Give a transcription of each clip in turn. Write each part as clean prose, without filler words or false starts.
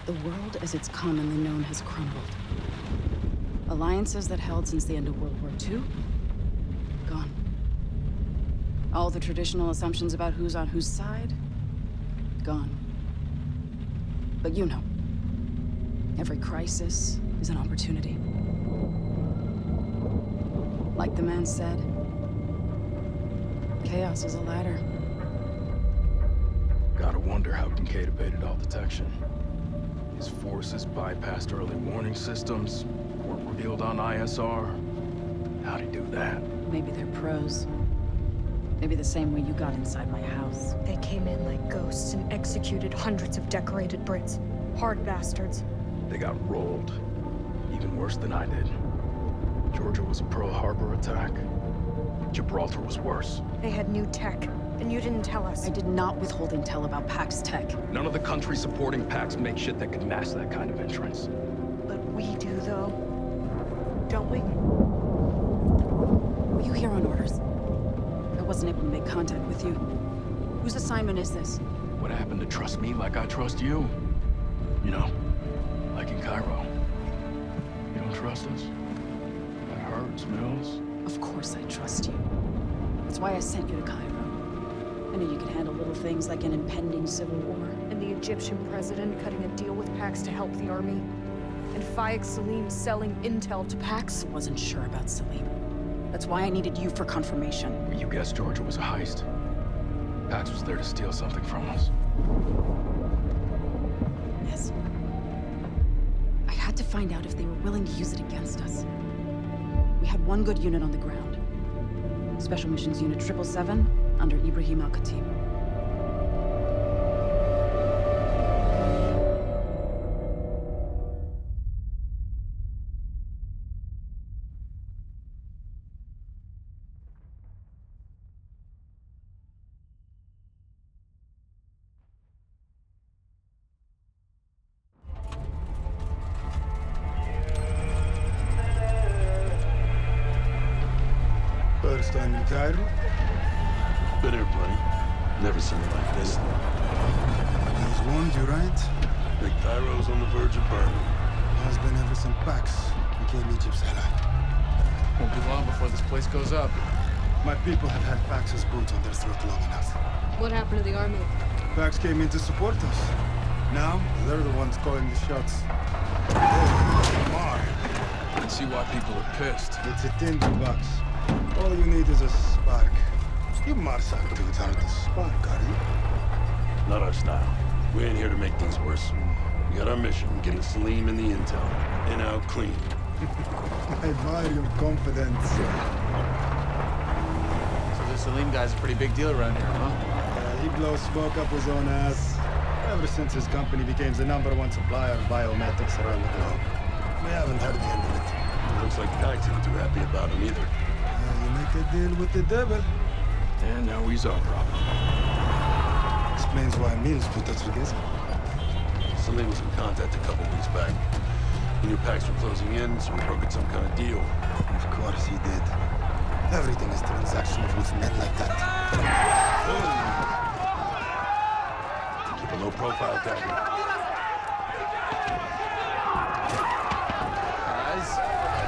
The world as it's commonly known has crumbled. Alliances that held since the end of World War II? Gone. All the traditional assumptions about who's on whose side? Gone. But you know, every crisis is an opportunity. Like the man said, chaos is a ladder. Gotta wonder how Kincaid evaded all detection. His forces bypassed early warning systems, weren't revealed on ISR. How'd he do that? Maybe they're pros. Maybe the same way you got inside my house. They came in like ghosts and executed hundreds of decorated Brits. Hard bastards. They got rolled. Even worse than I did. Georgia was a Pearl Harbor attack. Gibraltar was worse. They had new tech, and you didn't tell us. I did not withhold intel about Pax tech. None of the countries supporting Pax make shit that could mask that kind of entrance. But we do, though. Don't we? Were you here on orders? I wasn't able to make contact with you. Whose assignment is this? What happened to trust me like I trust you? You know, like in Cairo. You don't trust us? That hurts, Mills. Of course I trust you. That's why I sent you to Cairo. I knew you could handle little things like an impending civil war. And the Egyptian president cutting a deal with Pax to help the army. And Faik Salim selling intel to Pax. I wasn't sure about Salim. That's why I needed you for confirmation. You guessed Georgia was a heist. Pax was there to steal something from us. Yes. I had to find out if they were willing to use it against us. We had one good unit on the ground. Special Missions Unit 777 under Ibrahim Al-Khatib. First time in Cairo? Been here plenty. Never seen it like this. He's warned you, right? The Cairo's on the verge of burning. Has been ever since Pax became Egypt's ally. Won't be long before this place goes up. My people have had Pax's boots on their throat long enough. What happened to the army? Pax came in to support us. Now, they're the ones calling the shots. Mar. You can see why people are pissed. It's a tinderbox. All you need is a spark. You Marsak dudes aren't a spark, are you? Not our style. We ain't here to make things worse. We got our mission, getting Salim and the intel. In out clean. I admire your confidence. So this Salim guy's a pretty big deal around here, huh? He blows smoke up his own ass. Ever since his company became the #1 supplier of biomedics around the globe. We haven't heard the end of it. Looks like Pax isn't too happy about him either. You make a deal with the devil. And now he's our problem. Explains why Mills put us together. Salim was in contact a couple weeks back. He knew Pax were closing in, so we brokered some kind of deal. Of course he did. Everything is transactional with men like that. Keep a low profile, Dagger. Guys?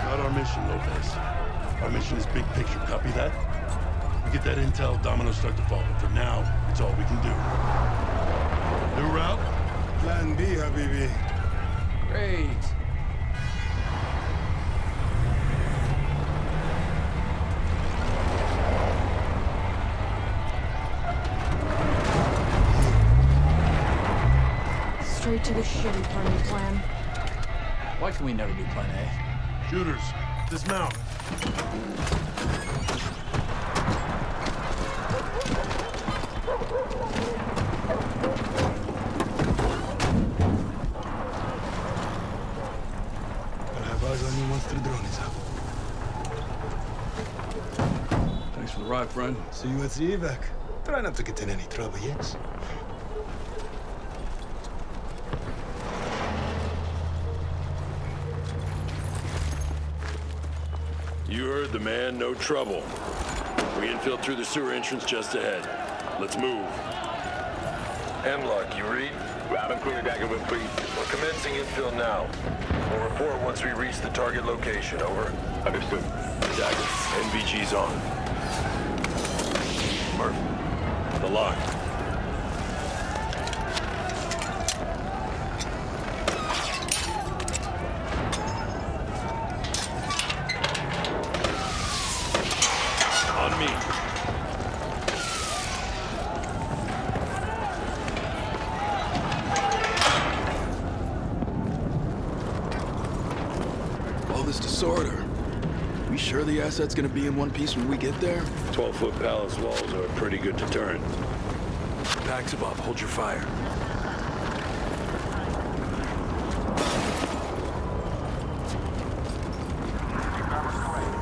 Not our mission, Lopez. Our mission is big picture. Copy that? We get that intel, dominoes start to fall. But for now, it's all we can do. New route? Plan B, Habibi. Great. Straight to the shitty part of the plan. Why can we never do plan A? Shooters, dismount. I'll have eyes on you once the drone is up. Thanks for the ride, friend. See you at the evac. Try not to get in any trouble, yes? You heard the man, no trouble. We infill through the sewer entrance just ahead. Let's move. Hemlock, you read? Route included Dagger with brief. We're commencing infill now. We'll report once we reach the target location. Over. Understood. Dagger, NVG's on. Murph, the lock. On me. All this disorder. We sure the asset's gonna be in one piece when we get there? 12-foot palace walls are a pretty good deterrent. Pax above, hold your fire.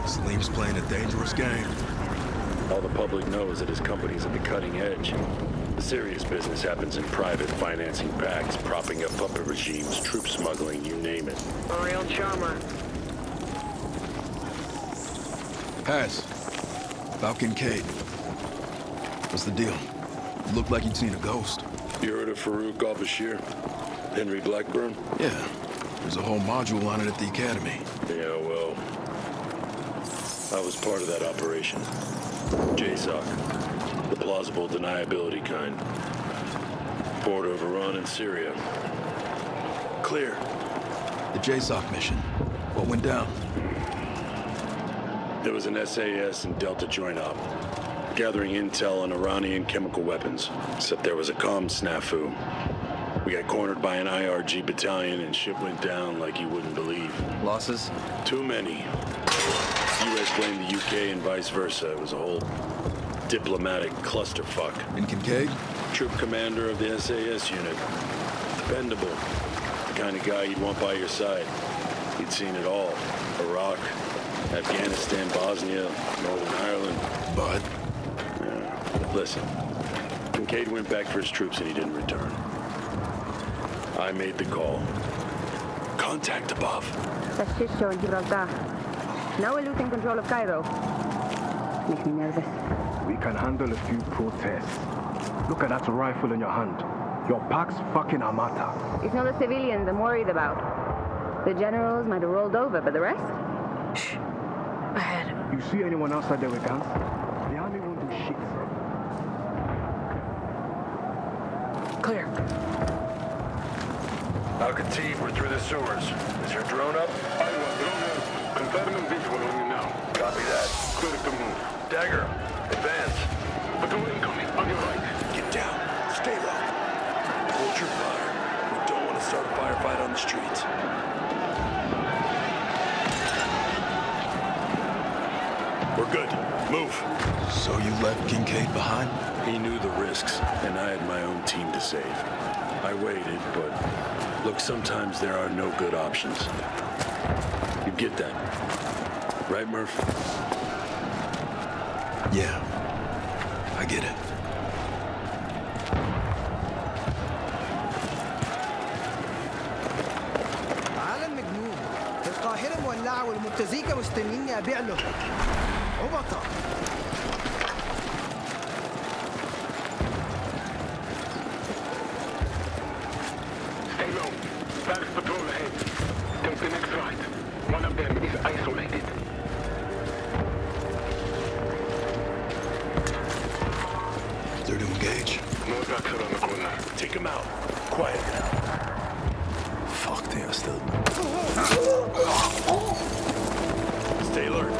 Salim's playing a dangerous game. All the public knows that his company's at the cutting edge. The serious business happens in private, financing Pax, propping up puppet regimes, troop smuggling, you name it. A real charmer. Pass. Falcon Kate. What's the deal? You looked like you'd seen a ghost. You heard of Farouk al-Bashir? Henry Blackburn? Yeah. There's a whole module on it at the Academy. Yeah, well, I was part of that operation. JSOC. The plausible deniability kind. Border of Iran and Syria. Clear. The JSOC mission. What went down? There was an SAS and Delta joint op, gathering intel on Iranian chemical weapons, except there was a comm snafu. We got cornered by an IRG battalion and shit went down like you wouldn't believe. Losses? Too many. The US blamed the UK and vice versa. It was a whole diplomatic clusterfuck. And Kincaid? Troop commander of the SAS unit. Dependable. The kind of guy you'd want by your side. He'd seen it all. Iraq, Afghanistan, Bosnia, Northern Ireland. But? Listen, Kincaid went back for his troops and he didn't return. I made the call. Contact above. That's shit show in Gibraltar. Now we're losing control of Cairo. Makes me nervous. We can handle a few protests. Look at that rifle in your hand. Your Pax fucking Armata. It's not the civilians I'm worried about. The generals might have rolled over, but the rest? Shh. Ahead. You see anyone outside there with guns? The army won't do shit. Clear. Al-Khatib, we're through the sewers. Is your drone up? Confirming visual on you now. Copy that. Clear to move. Dagger, advance. Patrol incoming, on your right. Get down. Stay low. Hold your fire. We don't want to start a firefight on the streets. We're good. Move. So you left Kincaid behind? He knew the risks, and I had my own team to save. I waited, but look, sometimes there are no good options. You get that, right, Murph? Yeah. I get it. عالم مجنون. القاهرة مولعة والمرتزيكا مستنيني أبيع له. عبطة. Stay low. Pax patrol ahead. Take the next right. One of them is isolated. They're to engage. More trucks around the corner. Take him out. Quiet now. Fuck, they are still... Stay alert.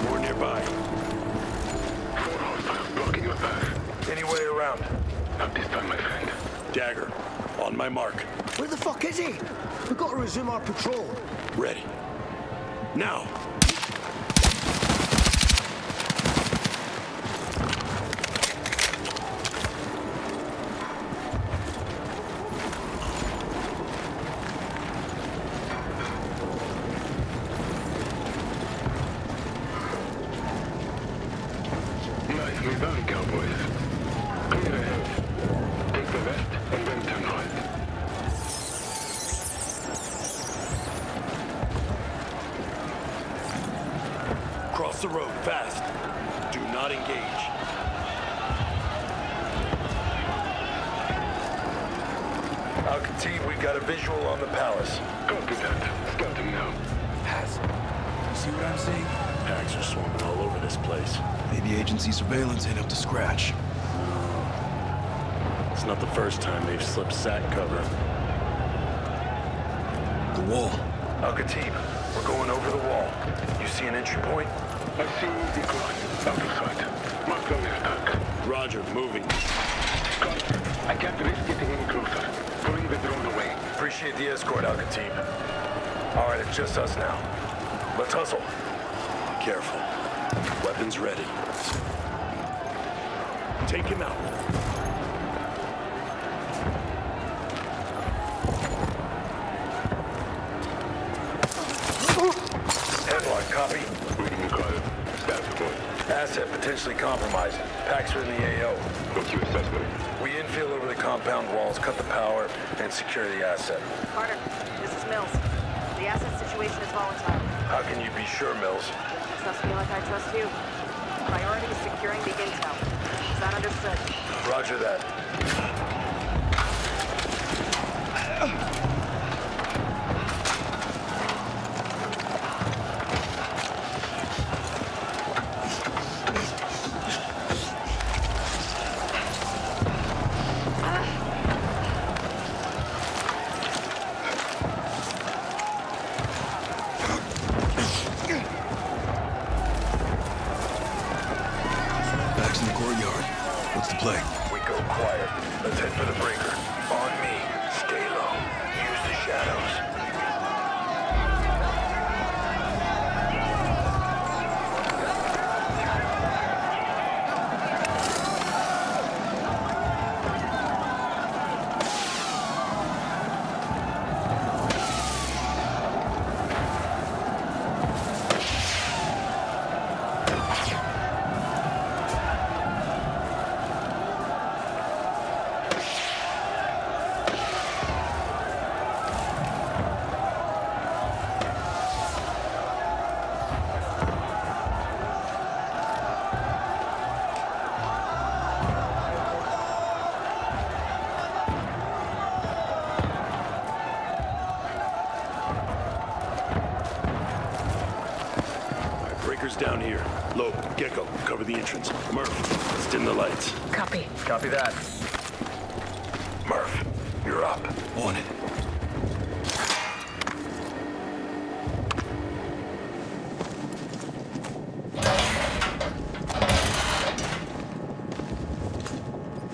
More nearby. 4 hostiles blocking your path. Any way around. Not this time, my friend. Dagger, on my mark. Where the fuck is he? We've got to resume our patrol. Ready. Now. Nicely done, cowboys. Clear ahead. Take the left and then turn right. Cross the road, fast. Do not engage. Team, we got a visual on the palace. Copy that. Start them now. Has. You see what I'm seeing? Packs are swarming all over this place. Maybe agency surveillance ain't up to scratch. It's not the first time they've slipped sat cover. The wall. Al-Khatib, we're going over the wall. You see an entry point? I see decline. Out of sight. Mark them is back. Roger, moving. Carter, I can't risk getting any closer. Pulling the drone away. Appreciate the escort, Al-Khatib. All right, it's just us now. Let's hustle. Careful. Weapons ready. Take him out. Headlock, copy. Reading Carter. Status report. Asset potentially compromised. Packs are in the AO. What's your assessment? We infill over the compound walls, cut the power, and secure the asset. Carter, this is Mills. The asset situation is volatile. How can you be sure, Mills? Trust me like I trust you. Priority is securing the intel. Is that understood? Roger that. Back's in the courtyard. What's the play? We go quiet. Let's head for the breaker. On me. Stay low. Use the shadows. Breaker's down here. Loeb, Gecko, cover the entrance. Murph, let's dim the lights. Copy. Copy that. Murph, you're up. On it.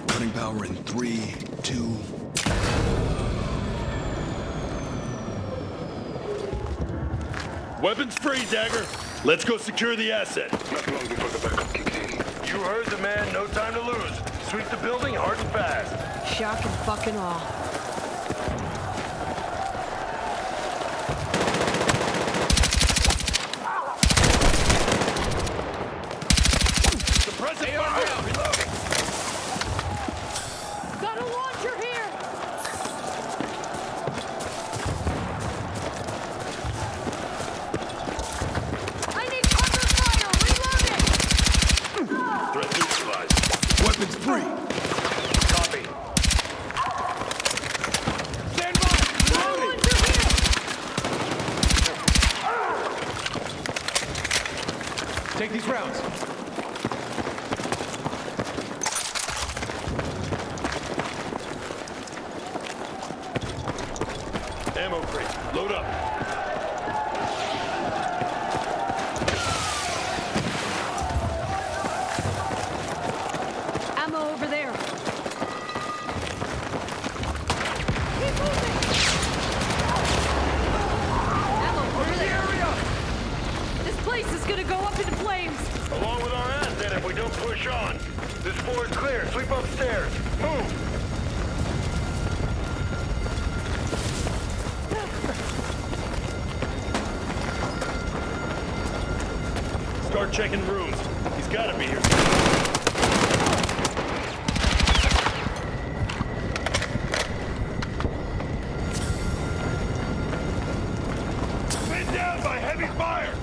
Cutting power in 3, 2... Weapons free, Dagger. Let's go secure the asset. Not long before the backup kicks in. You heard the man. No time to lose. Sweep the building hard and fast. Shock and fucking awe. Suppressive fire. Reloading. Got a launcher here! I need cover fire! Reloading! Threat neutralized. Weapons free! Copy. Stand by. Reloading. Take these rounds. Ammo crate. Load up. Ammo over there. Keep moving! Ammo over there. This place is gonna go up into flames. Along with our asset if we don't push on. This floor is clear. Sweep upstairs. Move. Start checking rooms. He's got to be here. Pinned down by heavy fire.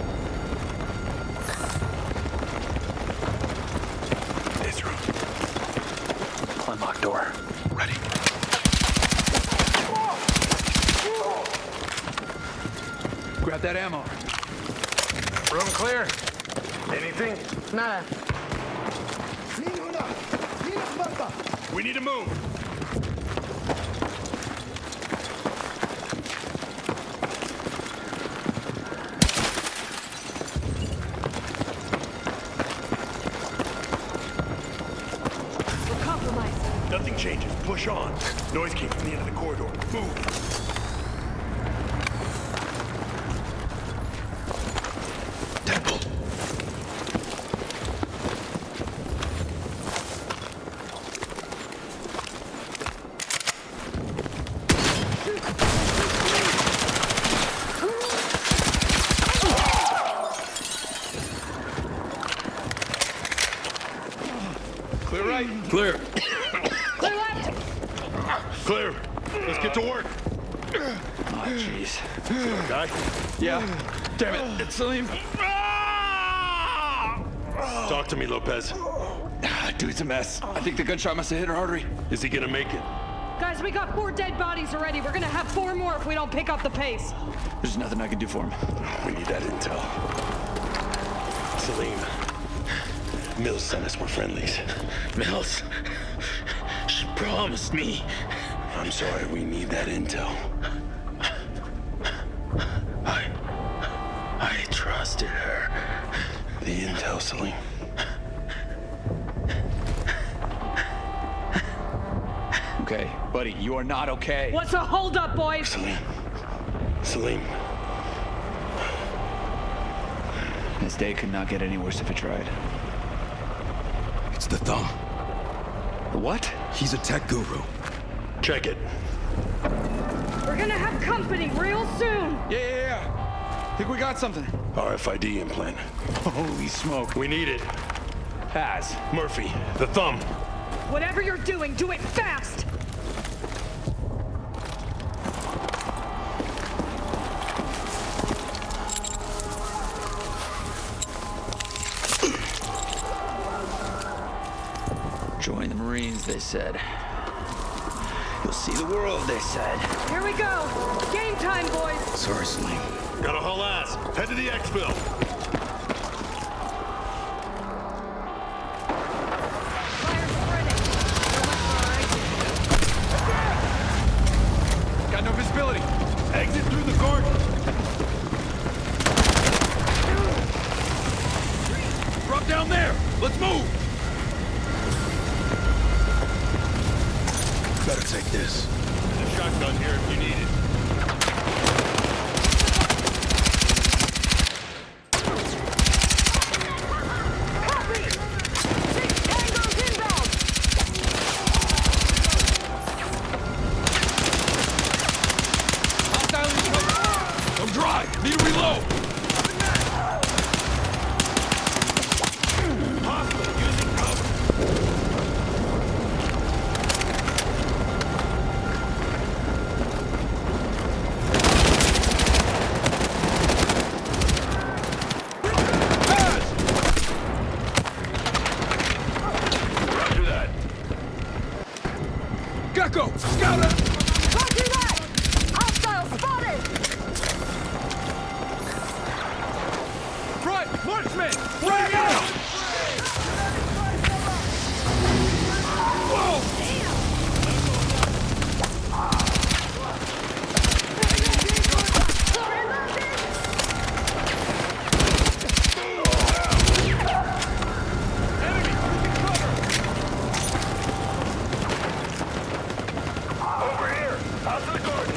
This room. Unlock door. Ready. grab that ammo. Room clear. Anything? Nada. We need to move. We're compromised. Nothing changes. Push on. Noise came from the end of the corridor. Move. Clear right. Clear. Clear left. Clear. Let's get to work. Oh, jeez. Guy? Yeah. Damn it. It's Salim. Talk to me, Lopez. Dude's a mess. I think the gunshot must have hit her artery. Is he gonna make it? Guys, we got 4 dead bodies already. We're gonna have 4 more if we don't pick up the pace. There's nothing I can do for him. We need that intel. Salim. Mills sent us. We're friendlies. Mills, she promised me. I'm sorry. We need that intel. I trusted her. The intel, Salim. Okay, buddy, you are not okay. What's a holdup, boys? Salim. Salim. This day could not get any worse if it tried. It's the thumb. What? He's a tech guru. Check it. We're gonna have company real soon. Yeah. Think we got something. RFID implant. Holy smoke. We need it. Paz. Murphy, the thumb. Whatever you're doing, do it fast. Join the Marines, they said. You'll see the world, they said. Here we go. Game time, boys. Sorry, Salim. Got a haul ass. Head to the exfil. Fire spreading. Got no visibility. Exit through the garden. Drop down there. Let's move. Better take this. There's a shotgun here if you need it. Copy. 6 tangos inbound. Hostile in cover. I'm dry. Need to reload. Hostile using cover. Roger that. Gecko, scout it. Roger that. Hostile spotted. Front, marksman. Frag out. Whoa. Over here. Out to the garden.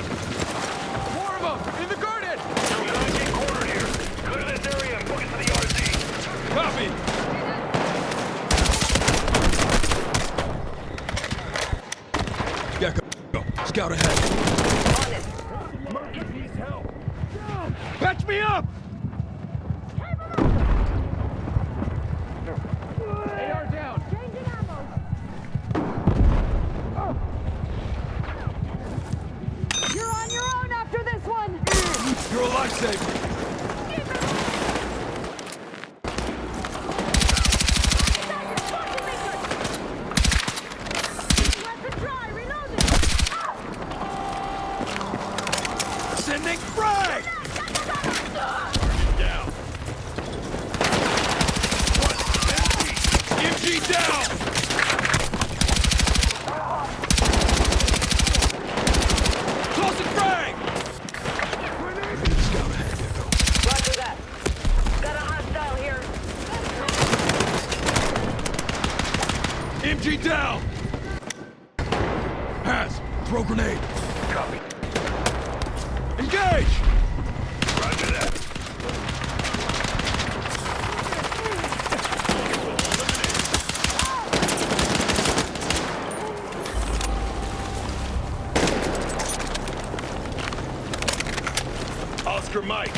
More of them in the garden. You're not getting cornered here. Clear this area and book it to the RZ. Copy. Gecko, scout ahead. Murphy needs help. Patch me up. AR down. Changing ammo. You're on your own after this one. You're a lifesaver. Weapon dry. Reloading. Sending frag. Down. MG down! Toss and frag! Scout ahead, Echo. Roger that. Got a hostile here. MG down! Pass! Throw grenade! Copy. Engage! Roger that. Oscar Mike!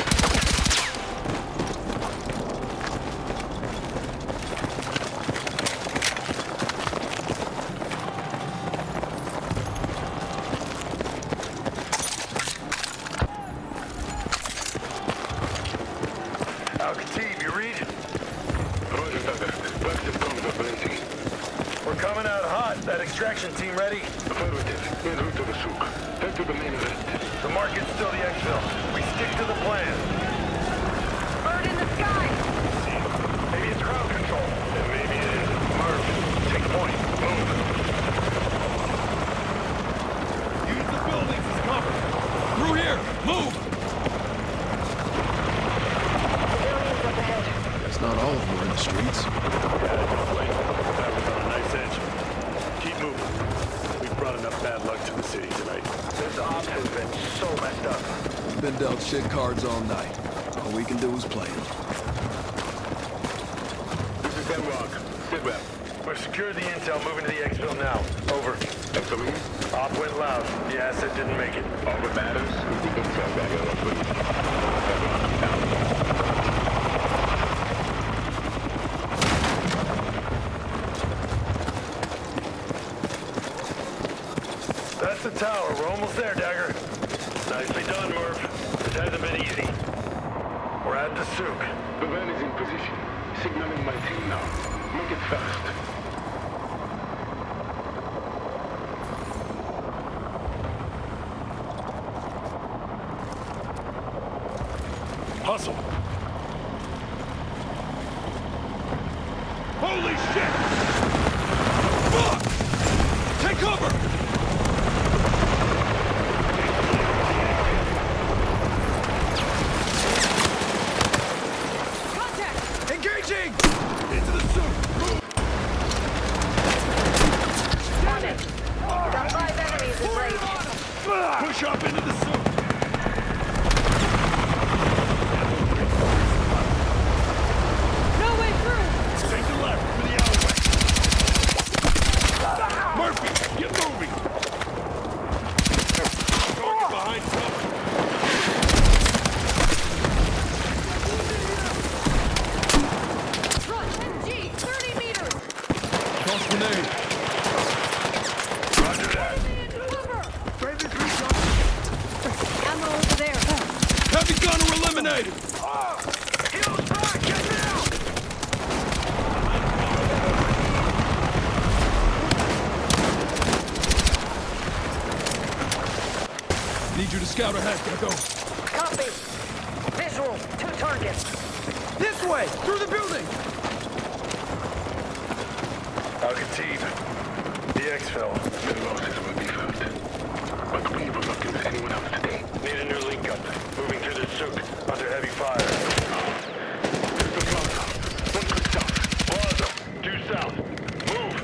Al-Khatib, you read? Roger, Thunder. Blackstone comms are blazing. We're coming out hot. That extraction team ready? Affirmative. En route to the souk. Head to the main event. The market's still the exfil. We stick to the plan. Bird in the sky. Maybe it's crowd control. And maybe it is. Murph, take point. Move. Use the buildings as cover. Through here! Move! Civilians up ahead. Guess not all of them are in the streets. That was on a nice edge. Keep moving. We've brought enough bad luck to the city tonight. This op has been so messed up. We've been dealt shit cards all night. All we can do is play them. This is Denmark. Sit well. We've secured the intel, moving to the exfil now. Over. Absolutely. Op went loud. The asset didn't make it. All that matters is the intel back on our footage. Out. That's the tower. We're almost there, Dagger. Nicely done, Murph. This hasn't been easy. We're at the souk. The van is in position. Signaling my team now. Make it fast. Hustle. Holy shit! Fuck! Take cover! Engaging! Into the suit! Move! On it. Got 5 enemies in range. Push up into the suit! No way through. Take the left for the alleyway. Murphy, get moving! Target behind cover. Rush MG, 30 meters. Toss grenade. Roger that. Ammo over there. Heavy gunner eliminated! Heels back! Get down! Need you to scout ahead, Gecko. Copy. Visual, 2 targets. This way! Through the building! Al-Khatib, the exfil. The losses will be felt. But we will not lose anyone else today. Need a new link up. Moving through the souk under heavy fire. The plaza. One click south. Plaza, due south. Move!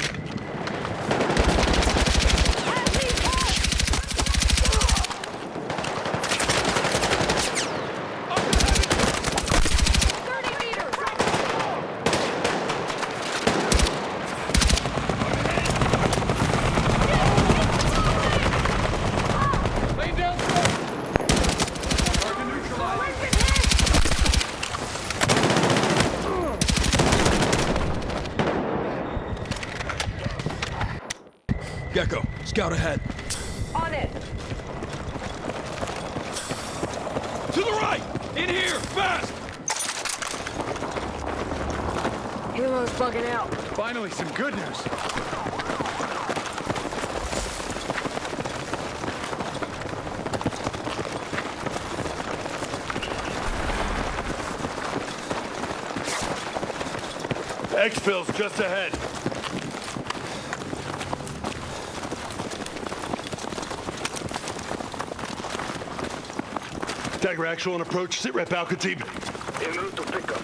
Gecko, scout ahead. On it. To the right! In here, fast! Helo's bugging out. Finally, some good news. Exfil's just ahead. Dagger actual on approach. Sit rep Al-Khatib. En route to pick up.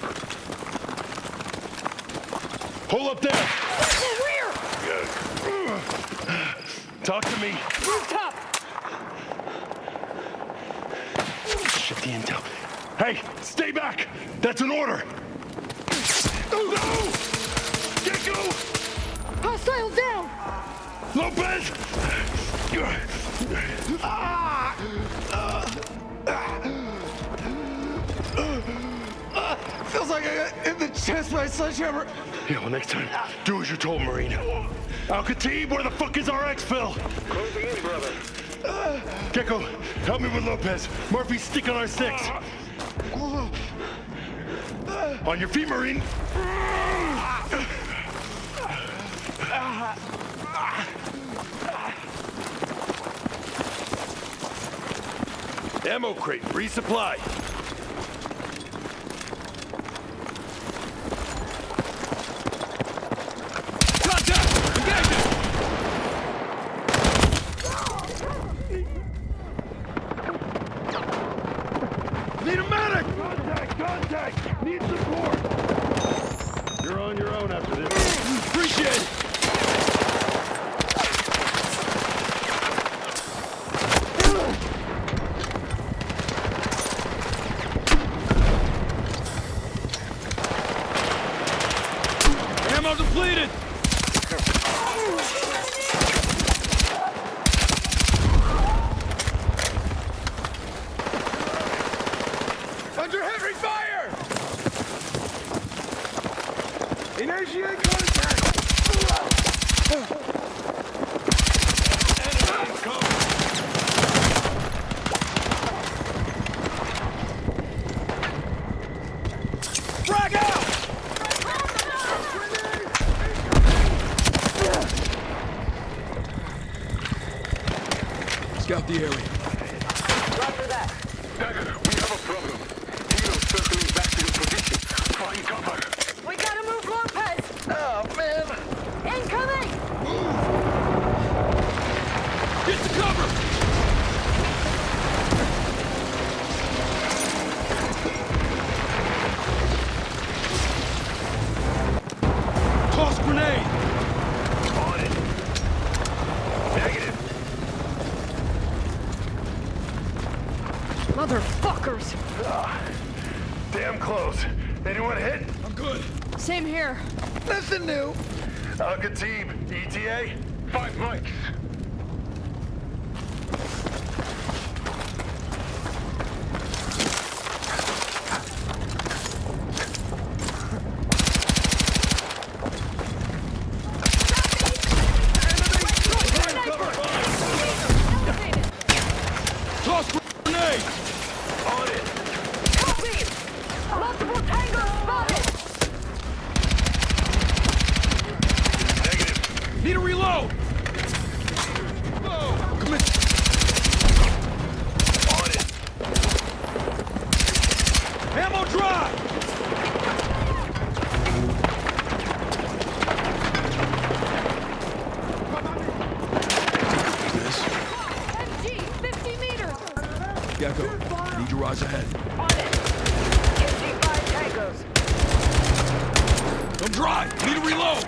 Hold up there. Rear! Talk to me. Rooftop! Shit, the intel. Hey, stay back. That's an order. No! Get go! Hostile down! Lopez! Feels like I got hit in the chest by a sledgehammer. Yeah, well, next time, do as you're told, Marine. Al-Khatib, where the fuck is our exfil? Closing in, brother. Gecko, help me with Lopez. Murphy's stick on our sticks. On your feet, Marine. Ammo crate, resupply. Contact! Engaging! Need a medic! Contact! Need support! You're on your own after this. Appreciate it! Ammo depleted! Under heavy fire! Initiate contact! Enemy incoming! Frag out! Scout the area. Roger that. Dagger, we have a problem. Heroes circling back to your position. Find cover. We gotta move Lopez! Oh, man! Incoming! Get to cover! Toss grenade! On it. Negative. Motherfuckers! Damn close. Anyone hit? I'm good. Same here. Nothing new. Al-Khatib, ETA? 5 mics. Toss grenade! On it. Copy! Multiple tangos spotted! Negative. Need a reload! Commit. On it. Ammo dry! MG, 50 meters! Gecko, need your eyes ahead. On it. 55 tangos. I'm dry! Need a reload!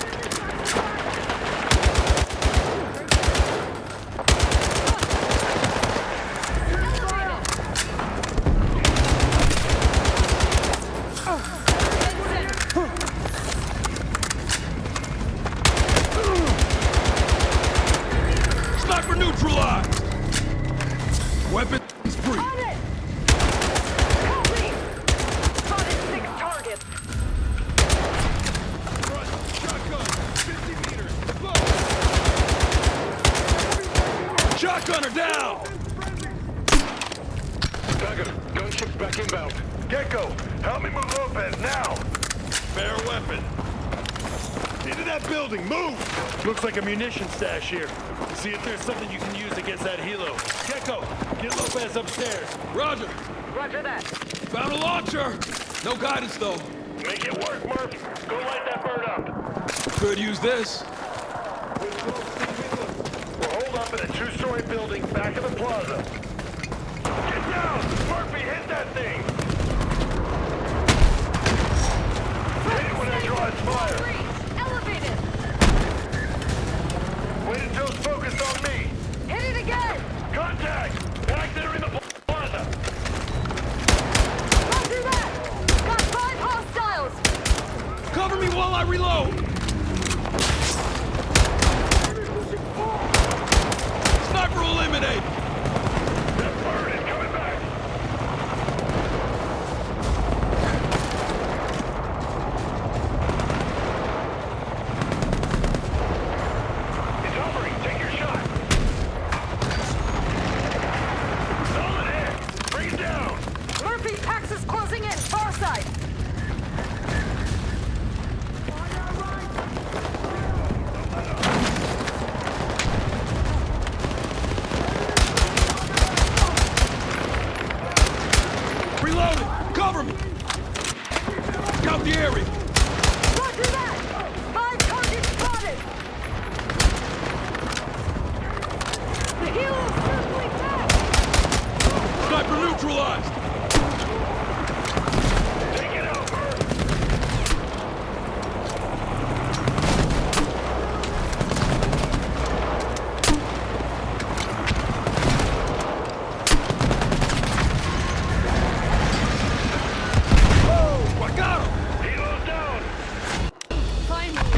Sniper neutralized! Weapons free! On it. Copy. Spotted 6 targets. Shotgun! 50 meters! Shotgunner down! Dagger, gunship back inbound. Gecko, help me move Lopez now. Fair weapon. Into that building, move! Looks like a munition stash here. See if there's something you can use against that helo. Gecko, get Lopez upstairs. Roger! Roger that. Found a launcher! No guidance though. Make it work, Murph. Go light that bird up. Could use this. We're holed up in a two-story building back of the plaza. Get down! Murphy, hit that thing! Hit it when it draws fire. Elevated! Wait until it's focused on me. Hit it again! Contact! Pax entering the plaza. Roger that! Got 5 hostiles! Cover me while I reload. Sniper eliminated. That bird is coming back. It's hovering. Take your shot. Solid hit. Bring it down. Murphy, Pax is closing in, far side! Reloading. Cover me. Scout the area. Roger that! 5 targets spotted! The helo's circling back! Sniper neutralized. Take it out, Murph. I got him. Helo's down. Finally!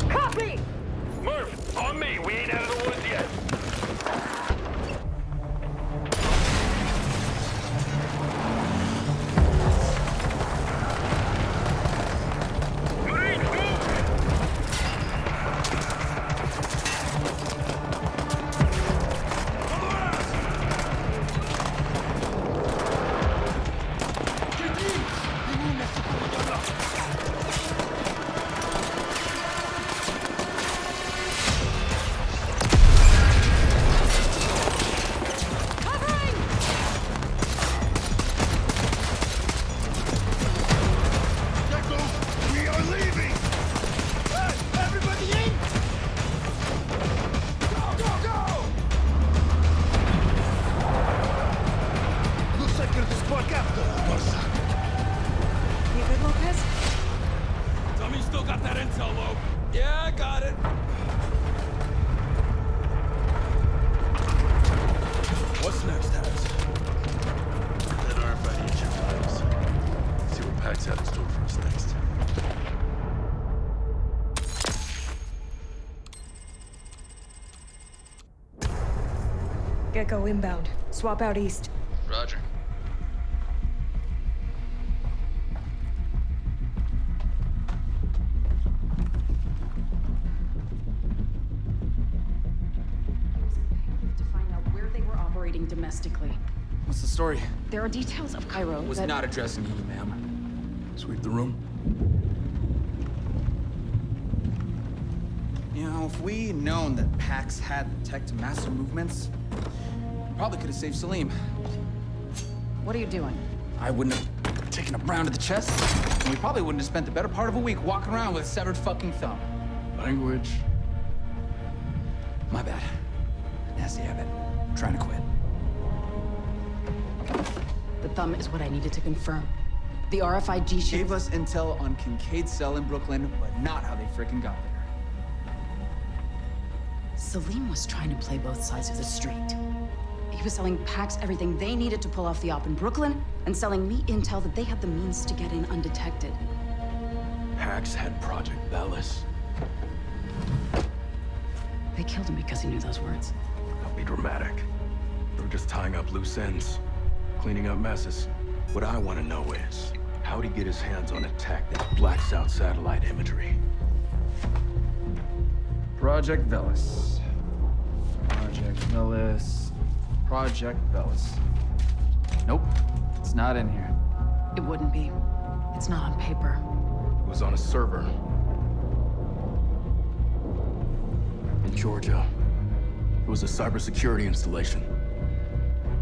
Copy! Murph, on me. We ain't out of the woods yet. Marines, move! Covering! We are leaving! Hey, everybody in! Go, go, go! Looks like you're the spark after, Barca. You good, Lopez? Tell me you still got that intel, Lo. Yeah, I got it. What's next, Has? That RFID in your files. See what Pax had in store for us next. Gecko inbound. Swap out east. Roger. To find out where they were operating domestically. What's the story? There are details of Cairo Was that... not addressing you, ma'am. Sweep the room. You know, if we'd known that Pax had detected master movements, we probably could have saved Salim. What are you doing? I wouldn't have taken a round to the chest, and we probably wouldn't have spent the better part of a week walking around with a severed fucking thumb. Language. My bad. Nasty habit. I'm trying to quit. The thumb is what I needed to confirm. The RFID chip... Gave us intel on Kincaid's cell in Brooklyn, but not how they frickin' got there. Salim was trying to play both sides of the street. He was selling Pax everything they needed to pull off the op in Brooklyn, and selling me intel that they had the means to get in undetected. Pax had Project Velis. They killed him because he knew those words. Don't be dramatic. They were just tying up loose ends, cleaning up messes. What I want to know is, how'd he get his hands on a tech that blacks out satellite imagery? Project Velis. Project Velis. Project Velis. Nope, it's not in here. It wouldn't be. It's not on paper. It was on a server. In Georgia. It was a cybersecurity installation.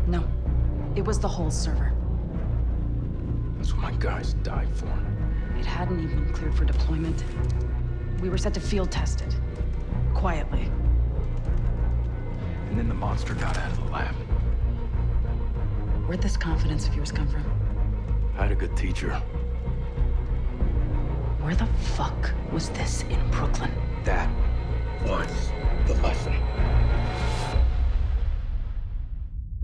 No. It was the whole server. That's what my guys died for. It hadn't even been cleared for deployment. We were set to field test it. Quietly. And then the monster got out of the lab. Where'd this confidence of yours come from? I had a good teacher. Where the fuck was this in Brooklyn? That was the lesson.